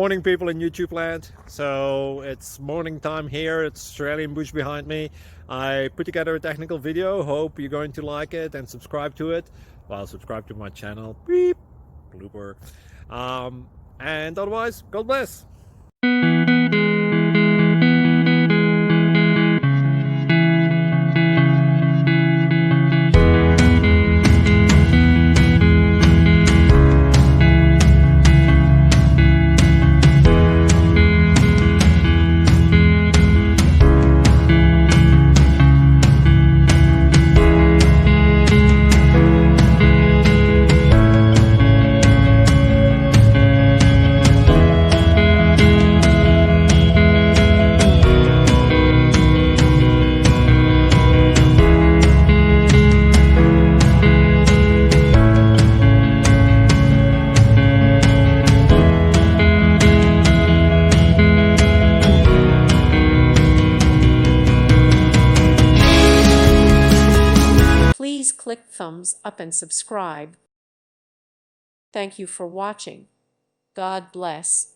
Morning, people in YouTube land. So it's morning time here. It's Australian bush behind me. I put together a technical video. Hope you're going to like it and subscribe to it. Well, subscribe to my channel. Beep. Blooper. And otherwise, God bless. Please click thumbs up and subscribe. Thank you for watching. God bless.